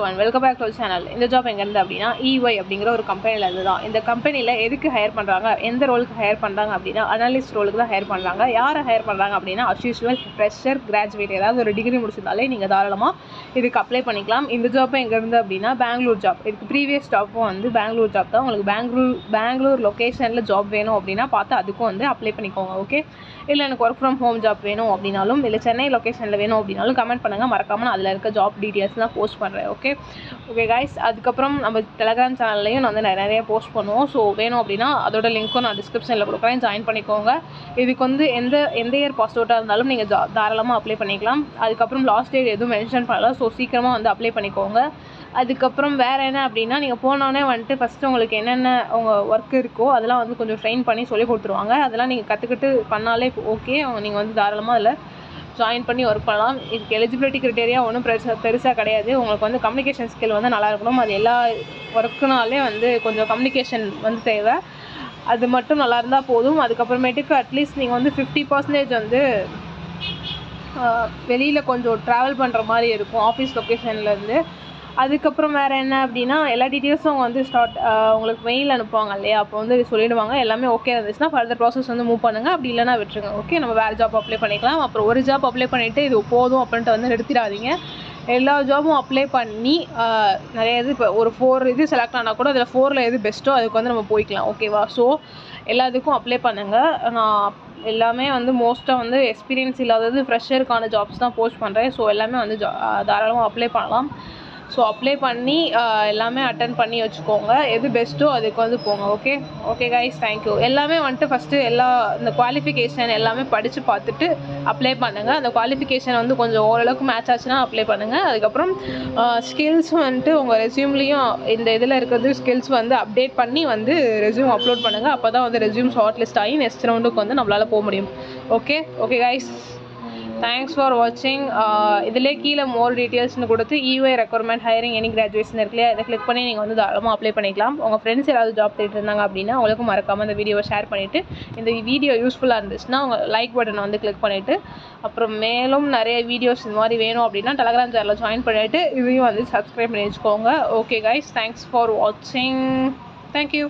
everyone, welcome back to our channel. இந்த job எங்க இருந்து அப்படினா EY அப்படிங்கற ஒரு கம்பெனில இருந்து தான். இந்த கம்பெனில எதுக்கு ஹையர் பண்றாங்க, எந்த ரோலுக்கு ஹையர் பண்றாங்க அப்படினா அனலிஸ்ட் ரோலுக்கு தான் ஹையர் பண்றாங்க. யாரை ஹையர் பண்றாங்க அப்படினா as usual ஃப்ரெஷர், கிராஜுவேட் ஏதாவது ஒரு டிகிரி முடிச்சிருந்தாலே நீங்க தாராளமா இதுக்கு அப்ளை பண்ணிக்கலாம். இந்த ஜாப் எங்க இருந்து அப்படினா பெங்களூர் ஜாப். இதுக்கு ப்ரீவியஸ் ஜாப்பும் வந்து பெங்களூர் ஜாப் தான். உங்களுக்கு பெங்களூர் லொகேஷன்ல ஜாப் வேணும் அப்படினா பார்த்து அதுக்கும் வந்து அப்ளை பண்ணிக்கோங்க. ஓகே, இல்லை எனக்கு ஒர்க் ஃப்ரம் ஹோம் ஜாப் வேணும் அப்படின்னாலும், இல்லை சென்னை லொக்கேஷனில் வேணும் அப்படின்னாலும் கமெண்ட் பண்ணுங்கள். மறக்காமல் நான் அதில் இருக்க ஜாப் டீட்டெயில்ஸ்லாம் போஸ்ட் பண்ணுறேன். ஓகே கைஸ், அதுக்கப்புறம் நம்ம டெலகிராம் சேனல்லையும் நான் வந்து நிறைய போஸ்ட் பண்ணுவோம். ஸோ வேணும் அப்படின்னா அதோட லிங்க்கும் நான் டிஸ்கிரிப்ஷனில் கொடுக்குறேன், ஜாயின் பண்ணிக்கோங்க. இதுக்கு வந்து எந்த இயர் பாஸ் அவுட்டாக இருந்தாலும் நீங்கள் தாராளமாக அப்ளை பண்ணிக்கலாம். அதுக்கப்புறம் லாஸ்ட் டேட் எதுவும் மென்ஷன் பண்ணல, ஸோ சீக்கிரமாக வந்து அப்ளை பண்ணிக்கோங்க. அதுக்கப்புறம் வேறு என்ன அப்படின்னா, நீங்கள் போனோடனே வந்துட்டு ஃபஸ்ட்டு உங்களுக்கு என்னென்ன உங்கள் ஒர்க் இருக்கோ அதெல்லாம் வந்து கொஞ்சம் ட்ரெயின் பண்ணி சொல்லி கொடுத்துருவாங்க. அதெல்லாம் நீங்கள் கற்றுக்கிட்டு பண்ணாலே ஓகே, நீங்கள் வந்து தாராளமாக அதில் ஜாயின் பண்ணி ஒர்க் பண்ணலாம். இதுக்கு எலிஜிபிலிட்டி க்ரைட்டேரியா ஒன்றும் பெருசாக கிடையாது. உங்களுக்கு வந்து கம்யூனிகேஷன் ஸ்கில் வந்து நல்லா இருக்கணும். அது எல்லா ஒர்க்குனாலே வந்து கொஞ்சம் கம்யூனிகேஷன் வந்து தேவை. அது மட்டும் நல்லா இருந்தால் போதும். அதுக்கப்புறமேட்டுக்கு அட்லீஸ்ட் நீங்கள் வந்து 50% வந்து வெளியில் கொஞ்சம் ட்ராவல் பண்ணுற மாதிரி இருக்கும் ஆஃபீஸ் லொக்கேஷன்லேருந்து. அதுக்கப்புறம் வேறு என்ன அப்படின்னா, எல்லா டீட்டெயில்ஸும் அவங்க வந்து உங்களுக்கு மெயில் அனுப்புவாங்க இல்லையா, அப்போ வந்து சொல்லிவிடுவாங்க. எல்லாமே ஓகே இருந்துச்சுன்னா ஃபர்தர் ப்ராசஸ் வந்து மூவ் பண்ணுங்கள். அப்படி இல்லைனா விட்டுருங்க. ஓகே, நம்ம வேறு ஜாப் அப்ளை பண்ணிக்கலாம். அப்புறம் ஒரு ஜாப் அப்ளை பண்ணிவிட்டு இது போதும் அப்படின்ட்டு வந்து நிறுத்திடாதீங்க. எல்லா ஜாபும் அப்ளை பண்ணி நிறைய இது இப்போ ஒரு 4 இது செலக்ட் ஆனால் கூட அதில் 4ல் எது பெஸ்ட்டோ அதுக்கு வந்து நம்ம போய்க்கலாம். ஓகேவா? ஸோ எல்லாத்துக்கும் அப்ளை பண்ணுங்கள். நான் எல்லாமே வந்து மோஸ்ட்டாக வந்து எக்ஸ்பீரியன்ஸ் இல்லாதது ஃப்ரெஷருக்கான ஜாப்ஸ் தான் போஸ்ட் பண்ணுறேன். ஸோ எல்லாமே வந்து தாராளமாக அப்ளை பண்ணலாம். ஸோ அப்ளை பண்ணி எல்லாமே அட்டன் பண்ணி வச்சுக்கோங்க. எது பெஸ்ட்டோ அதுக்கு வந்து போங்க. Okay guys, thank you. எல்லாமே வந்துட்டு ஃபஸ்ட்டு இந்த குவாலிஃபிகேஷன் எல்லாமே படித்து பார்த்துட்டு அப்ளை பண்ணுங்கள். அந்த குவாலிஃபிகேஷன் வந்து கொஞ்சம் ஓரளவுக்கு மேட்ச் ஆச்சுன்னா அப்ளை பண்ணுங்கள். அதுக்கப்புறம் ஸ்கில்ஸ் வந்துட்டு உங்கள் ரெஸ்யூம்லேயும் இந்த இதில் இருக்கிறது ஸ்கில்ஸ் வந்து அப்டேட் பண்ணி வந்து ரெஸ்யூம் அப்லோட் பண்ணுங்கள். அப்போ தான் வந்து ரெஸ்யூம் ஷார்ட் லிஸ்ட் ஆகி நெக்ஸ்ட் ரவுண்டுக்கு வந்து நம்மளால் போக முடியும். ஓகே கைஸ், தேங்க்ஸ் ஃபார் வாட்சிங். இதிலே கீழே மோர் டீட்டெயில்ஸ்னு கொடுத்து EY requirement hiring any graduation இருக்கு இல்லையா, இதை கிளிக் பண்ணி நீங்கள் வந்து தாராளமாக அப்ளை பண்ணிக்கலாம். உங்கள் ஃப்ரெண்ட்ஸ் யாராவது ஜாப் தேடிட்டு இருந்தாங்க அப்படின்னா அவங்களுக்கும் மறக்காமல் இந்த வீடியோவை ஷேர் பண்ணிவிட்டு, இந்த வீடியோ யூஸ்ஃபுல்லாக இருந்துச்சுன்னா உங்கள் லைக் பட்டனை வந்து கிளிக் பண்ணிவிட்டு, அப்புறம் மேலும் நிறைய வீடியோஸ் இந்த மாதிரி வேணும் அப்படின்னா டெலகிராம் சேனலில் ஜாயின் பண்ணிவிட்டு இதையும் வந்து சப்ஸ்கிரைப் பண்ணி வச்சுக்கோங்க. ஓகே கைஸ், தேங்க்ஸ் ஃபார் வாட்சிங். தேங்க்யூ.